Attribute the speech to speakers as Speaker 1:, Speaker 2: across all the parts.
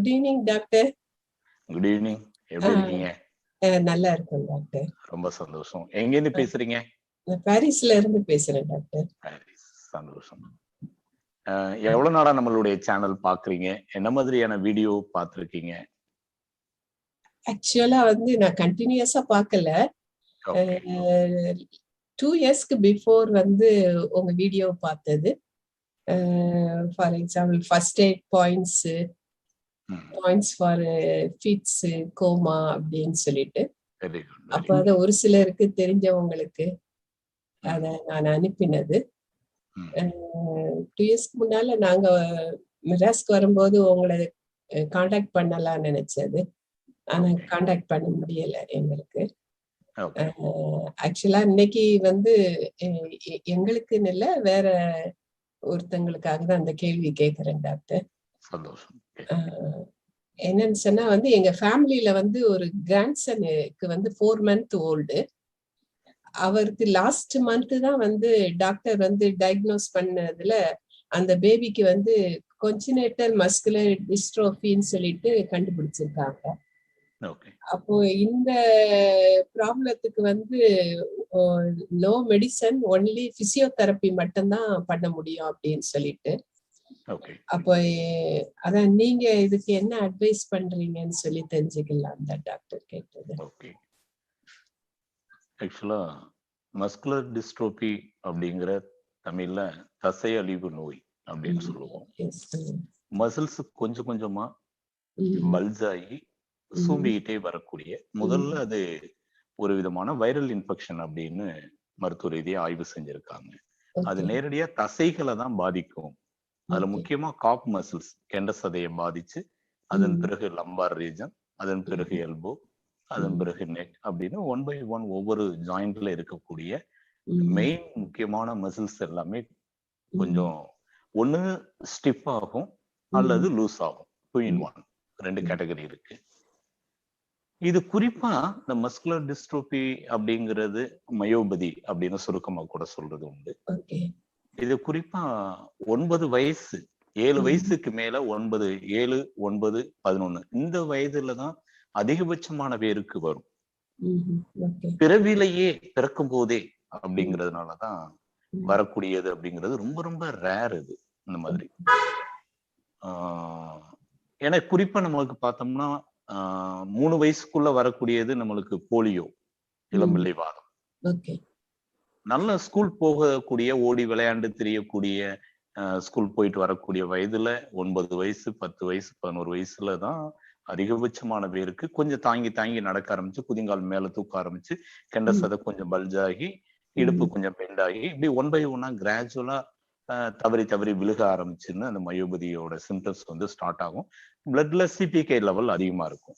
Speaker 1: Good evening doctor.
Speaker 2: Good evening. எப்படி இருக்கீங்க?
Speaker 1: நல்லா இருக்கேன் டாக்டர்.
Speaker 2: ரொம்ப சந்தோஷம். எங்க இருந்து பேசுறீங்க?
Speaker 1: பாரிஸ்ல இருந்து பேசுறேன் டாக்டர்.
Speaker 2: பாரிஸ். சந்தோஷம். எவ்வளவு நாளா நம்மளுடைய சேனல் பாக்குறீங்க? என்ன மாதிரியான வீடியோ பார்த்திருக்கீங்க?
Speaker 1: ஆக்சுவலா வந்து நான் கண்டினியூஸா பார்க்கல. 2 இயர்ஸ்க்கு பிஃபோர் வந்து உங்க வீடியோ பார்த்தது. For example first eight points for fits coma அப்படின்னு சொல்லிட்டு, அப்ப அத ஒரு சிலருக்கு தெரிஞ்சவங்களுக்கு அத நான் அனுப்பினது. 2 இயர்ஸ்க்கு முன்னால நாங்க மெட்ராஸ்க்கு வரும்போது உங்களை காண்டாக்ட் பண்ணலாம்னு நினைச்சது. ஆனா காண்டாக்ட் பண்ண முடியல எங்களுக்கு. ஆக்சுவலா இன்னைக்கு வந்து எங்களுக்குன்னு இல்ல, வேற ஒருத்தங்களுக்காக தான் அந்த கேள்வி கேட்கிறேன் டாக்டர். என்னன்னு சொன்னா வந்து எங்க ஃபேமிலியில வந்து ஒரு கிராண்ட்சனுக்கு வந்து 4 month ஓல்டு. அவருக்கு லாஸ்ட் மந்த் தான் வந்து டாக்டர் வந்து டயக்னோஸ் பண்ணதுல அந்த பேபிக்கு வந்து கொன்ஜினேட்டல் மஸ்குலர் டிஸ்ட்ரோஃபின்னு சொல்லிட்டு கண்டுபிடிச்சிருக்காங்க. அப்போ இந்த ப்ராப்ளத்துக்கு வந்து நோ மெடிசன், ஒன்லி பிசியோதெரப்பி மட்டும்தான் பண்ண முடியும் அப்படின்னு சொல்லிட்டு, அப்போ அதான் நீங்க இதுக்கு என்ன அட்வைஸ் பண்றீங்கன்னு சொல்லி தெரிஞ்சுக்கலாம் தான் டாக்டர் கேட்டது.
Speaker 2: ஆக்சுவலா மஸ்குலர் டிஸ்ட்ரோபி அப்படிங்கிற தமிழ்ல தசை அழிவு நோய் அப்படின்னு சொல்லுவோம். மசில்ஸ் கொஞ்சம் கொஞ்சமா பல்ஜ் ஆகி சூம்பிக்கிட்டே வரக்கூடிய, முதல்ல அது ஒரு விதமான வைரல் இன்ஃபெக்ஷன் அப்படின்னு மருத்துவ ரீதியா ஆய்வு செஞ்சிருக்காங்க. அது நேரடியா தசைகளை தான் பாதிக்கும். அதுல முக்கியமா காப் மசில்ஸ், கெண்ட சதையை பாதிச்சு, அதன் பிறகு லம்பார் ரீஜன், அதன் பிறகு எல்போ, அதன் பிறகு நெக் அப்படின்னு 1 by 1 ஒவ்வொரு ஜாயிண்ட்ல இருக்கக்கூடிய மெயின் முக்கியமான மசில்ஸ் எல்லாமே கொஞ்சம் ஒண்ணு ஸ்டிஃப் ஆகும் அல்லது லூஸ் ஆகும். 2 in 1 2 கேட்டகரி இருக்கு. இது குறிப்பா இந்த மஸ்குலர் டிஸ்ட்ரோபி அப்படிங்கிறது மயோபதி அப்படின்னு சுருக்கமா கூட சொல்றது உண்டு. இது குறிப்பா 9 வயசு 7 வயசுக்கு மேல 9, 7, 9, 11 இந்த வயதுலதான் அதிகபட்சமான பேருக்கு வரும். பிறவிலேயே பிறக்கும் போதே அப்படிங்கிறதுனாலதான் வரக்கூடியது அப்படிங்கிறது ரொம்ப ரொம்ப ரேர். இது இந்த மாதிரி ஏன்னா குறிப்பா நம்மளுக்கு பார்த்தோம்னா 3 வயசுக்குள்ள வரக்கூடியது நம்மளுக்கு போலியோ, இளம்பிள்ளை வாதம். நல்ல ஸ்கூல் போகக்கூடிய, ஓடி விளையாண்டு தெரியக்கூடிய, ஸ்கூல் போயிட்டு வரக்கூடிய வயதுல 9 வயசு 10 வயசு 11 வயசுலதான் அதிகபட்சமான பேருக்கு கொஞ்சம் தாங்கி தாங்கி நடக்க ஆரம்பிச்சு, குதிங்கால் மேல தூக்க ஆரம்பிச்சு, கெண்ட சதை கொஞ்சம் பல்ஜாகி, இடுப்பு கொஞ்சம் பெண்ட் ஆகி, இப்படி 1 by 1 கிராஜுவலா தவறி தவறி விழுக ஆரம்பிச்சுன்னு அந்த மயோபதியோட சிம்டம்ஸ் வந்து ஸ்டார்ட் ஆகும். பிளட்ல சிபிகே லெவல் அதிகமா இருக்கும்.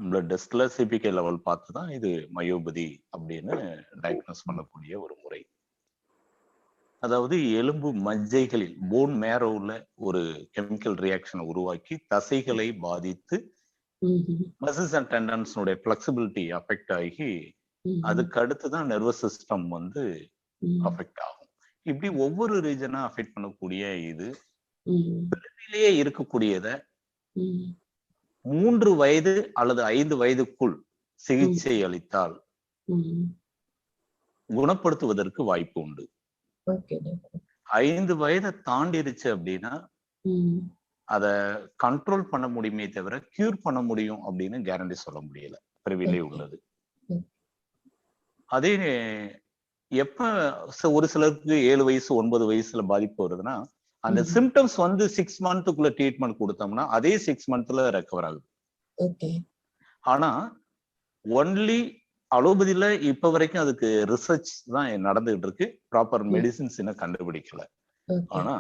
Speaker 2: பிளட் டெஸ்ட்ல சிபிகே லெவல் பார்த்துதான் இது மயோபதி அப்படின்னு டயக்னோஸ் பண்ணக்கூடிய ஒரு முறை. அதாவது எலும்பு மஜ்ஜைகளில் போன் மேரோல ஒரு கெமிக்கல் ரியாக்ஷனை உருவாக்கி தசைகளை பாதித்து மசில்ஸ் அண்ட் டெண்டன்ஸ்னுடைய பிளெக்சிபிலிட்டி அஃபெக்ட் ஆகி அதுக்கு அடுத்துதான் நர்வஸ் சிஸ்டம் வந்து அஃபெக்ட் ஆகும். இப்படி ஒவ்வொரு ரீஜனா அஃபெக்ட் பண்ணக்கூடிய இது பிறவிலேயே இருக்கக்கூடியத 3 வயது அல்லது 5 வயதுக்குள் சிகிச்சை அளித்தால் குணப்படுத்துவதற்கு வாய்ப்பு உண்டு. 5 வயதை தாண்டிருச்சு அப்படின்னா அத கண்ட்ரோல் பண்ண முடியுமே தவிர கியூர் பண்ண முடியும் அப்படின்னு கேரண்டி சொல்ல முடியல. பிறவிலே உள்ளது. அதே எப்ப ஒரு சிலருக்கு 7 வயசு 9 வயசுல பாதிப்பு வருதுன்னா, அந்த சிம்டம்ஸ் வந்து 6 மந்த்துக்குள்ள ட்ரீட்மெண்ட் கொடுத்தோம்னா அதே 6 மந்த்ல ரெக்கவர் ஆகுது. ஆனா ஒன்லி அலோபதியில இப்ப வரைக்கும் அதுக்கு ரிசர்ச் தான் நடந்துகிட்டு இருக்கு. ப்ராப்பர் மெடிசின்ஸ் இன்னும் கண்டுபிடிக்கல. ஆனா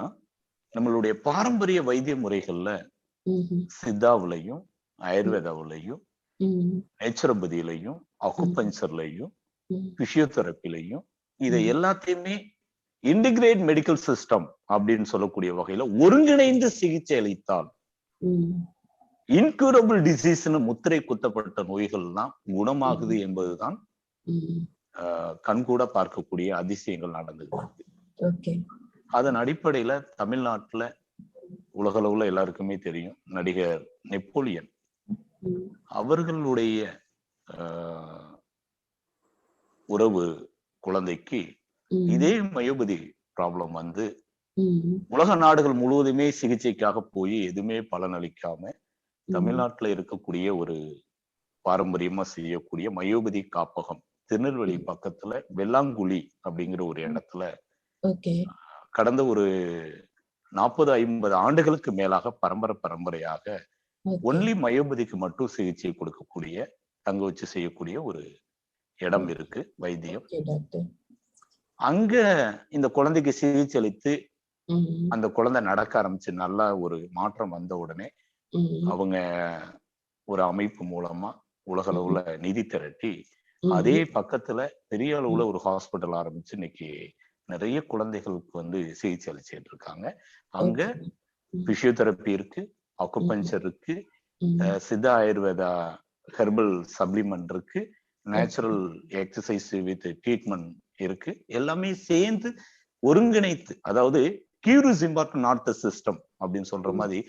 Speaker 2: நம்மளுடைய பாரம்பரிய வைத்திய முறைகள்ல சித்தாவிலையும் ஆயுர்வேதாவிலையும் நேச்சுரோபதியிலையும் அக்குபஞ்சர்லையும் பிசியோதெரப்பிலையும் இதை எல்லாத்தையுமே இன்டிகிரேட் மெடிக்கல் சிஸ்டம் அப்படின்னு சொல்லக்கூடிய வகையில ஒருங்கிணைந்து சிகிச்சை அளித்தால் இன்க்யூரபிள் டிசீஸ்னு முத்திரை குத்தப்பட்ட நோய்கள் தான் குணமாகுது என்பதுதான் கண்கூட பார்க்கக்கூடிய அதிசயங்கள் நடந்துகிட்டு இருக்கு. அதன் அடிப்படையில தமிழ்நாட்டுல உலகளவுல எல்லாருக்குமே தெரியும், நடிகர் நெப்போலியன் அவர்களுடைய உறவு குழந்தைக்கு இதே மயோபதி ப்ராப்ளம் வந்து உலக நாடுகள் முழுவதுமே சிகிச்சைக்காக போய் எதுவுமே பலனளிக்காம தமிழ்நாட்டுல இருக்கக்கூடிய ஒரு பாரம்பரியமா செய்யக்கூடிய மயோபதி காப்பகம் திருநெல்வேலி பக்கத்துல வெள்ளாங்குழி அப்படிங்கிற ஒரு இடத்துல கடந்த ஒரு 40-50 ஆண்டுகளுக்கு மேலாக பரம்பரையாக ஒன்லி மயோபதிக்கு மட்டும் சிகிச்சை கொடுக்கக்கூடிய தங்க வச்சு செய்யக்கூடிய ஒரு இடம் இருக்கு, வைத்தியம். அங்க இந்த குழந்தைக்கு சிகிச்சை அளித்து அந்த குழந்தை நடக்க ஆரம்பிச்சு நல்லா ஒரு மாற்றம் வந்த உடனே அவங்க ஒரு அமைப்பு மூலமா உலக அளவுல நிதி திரட்டி அதே பக்கத்துல பெரிய அளவுல ஒரு ஹாஸ்பிட்டல் ஆரம்பிச்சு இன்னைக்கு நிறைய குழந்தைகளுக்கு வந்து சிகிச்சை அளிச்சுட்டு இருக்காங்க. அங்க பிசியோதெரப்பி இருக்கு, அக்குபஞ்சர் இருக்கு, சித்தா ஆயுர்வேதா ஹெர்பல் சப்ளிமெண்ட் இருக்கு, நேச்சுரல் எக்ஸசைஸ் வித் ட்ரீட்மெண்ட் இருக்கு. எல்லாமே சேர்ந்து ஒருங்கிணைத்து, அதாவது cure is important not the system அப்படின்னு சொல்ற மாதிரி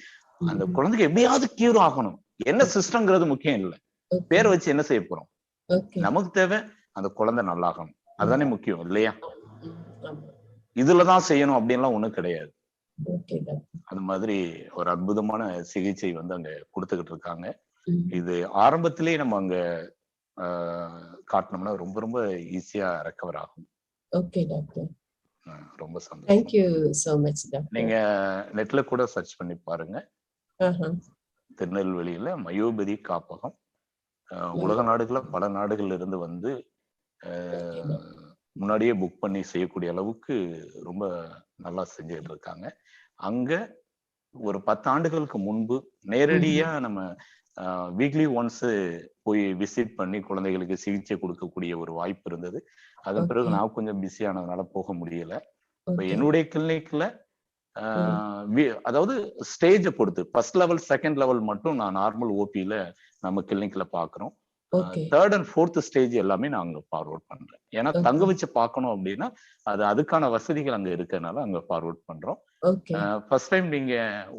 Speaker 2: அந்த குழந்தைக்கு எப்படியாவது கியூர் ஆகணும். என்ன சிஸ்டம்ங்கிறது முக்கியம் இல்லை, பேரை வச்சு என்ன செய்ய போறோம், நமக்கு தேவை அந்த குழந்தை நல்லாகணும், அதுதானே முக்கியம் இல்லையா? இதுலதான் செய்யணும் அப்படின்லாம் ஒண்ணும் கிடையாது. அது மாதிரி ஒரு அற்புதமான சிகிச்சை வந்து அங்க கொடுத்துக்கிட்டு இருக்காங்க. இது ஆரம்பத்திலேயே நம்ம அங்க காட்டினோம்னா ரொம்ப ரொம்ப ஈஸியா ரெக்கவர் ஆகும்.
Speaker 1: ஓகே டாக்டர்,
Speaker 2: ரொம்ப சந்தோஷம்.
Speaker 1: Thank you so much doctor.
Speaker 2: நீங்க நெட்ல கூட சர்ச் பண்ணி பாருங்க. திருநெல்வேலியில மயோபதி காப்பகம் உலக நாடுகள்ல பல நாடுகள்ல இருந்து வந்து முன்னாடியே புக் பண்ணி செய்யக்கூடிய அளவுக்கு ரொம்ப நல்லா செஞ்சுட்டு இருக்காங்க. அங்க ஒரு 10 ஆண்டுகளுக்கு முன்பு நேரடியா நம்ம வீக்லி ஒன்ஸ் போய் விசிட் பண்ணி குழந்தைகளுக்கு சிகிச்சை கொடுக்கக்கூடிய ஒரு வாய்ப்பு இருந்தது. அதன் பிறகு நான் கொஞ்சம் பிஸி ஆனதுனால போக முடியல. இப்ப என்னுடைய கிளினிக்ல அதாவது ஸ்டேஜை பொறுத்து ஃபர்ஸ்ட் லெவல் செகண்ட் லெவல் மட்டும் நான் நார்மல் ஓபியில நம்ம கிளினிக்ல பாக்குறோம். தேர்ட் அண்ட் ஃபோர்த் ஸ்டேஜ் எல்லாமே நான் அங்க ஃபார்வர்ட் பண்றேன். ஏன்னா தங்க வச்சு பார்க்கணும் அப்படின்னா அதுக்கான வசதிகள் அங்க இருக்கனால அங்க ஃபார்வர்ட் பண்றோம். ஃபர்ஸ்ட் டைம் நீங்க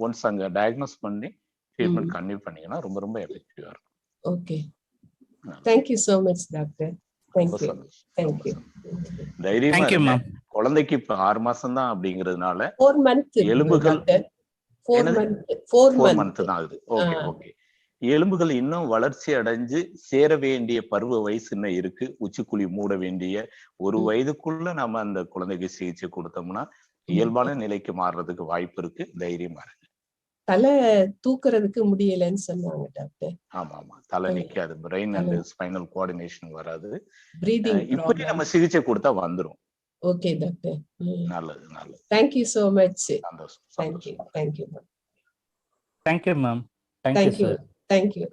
Speaker 2: ஒன்ஸ் அங்க டயக்னோஸ் பண்ணி ட்ரீட்மெண்ட் கன்டினியூ பண்ணீங்கன்னா ரொம்ப ரொம்ப எஃபெக்டிவா இருக்கும்.
Speaker 1: Okay, thank you so much doctor. Thank you.
Speaker 2: தைரியமா இருங்க. குழந்தைக்கு இப்ப 6 மாசம் தான் அப்படிங்கிறதுனால
Speaker 1: 4 months
Speaker 2: எலும்புகள்
Speaker 1: 4 months
Speaker 2: தான் ஆகுது. ஓகே. எலும்புகள் இன்னும் வளர்ச்சி அடைஞ்சு சேர வேண்டிய பருவ வயசு இன்னும் இருக்கு. உச்சிக்குழி மூட வேண்டிய ஒரு வயதுக்குள்ள நம்ம அந்த குழந்தைக்கு சிகிச்சை கொடுத்தோம்னா இயல்பான நிலைக்கு மாறுறதுக்கு வாய்ப்பு இருக்கு. தைரியமா இருக்கு.
Speaker 1: தலை தூக்குறதுக்கு முடியலன்னு சொன்னாங்க டாக்டர்.
Speaker 2: ஆமா, தலை நிக்காது, பிரெயின் அண்ட் ஸ்பைனல் கோஆர்டினேஷன் வராது.
Speaker 1: பிரீதிங்
Speaker 2: இப்படி நம்ம சிகிச்சை கொடுத்தா வந்துரும்.
Speaker 1: ஓகே டாக்டர்,
Speaker 2: நல்லது.
Speaker 1: Thank you so much.
Speaker 2: சந்தோஷம்.
Speaker 1: Thank you.
Speaker 3: Thank you ma'am.
Speaker 1: Thank you.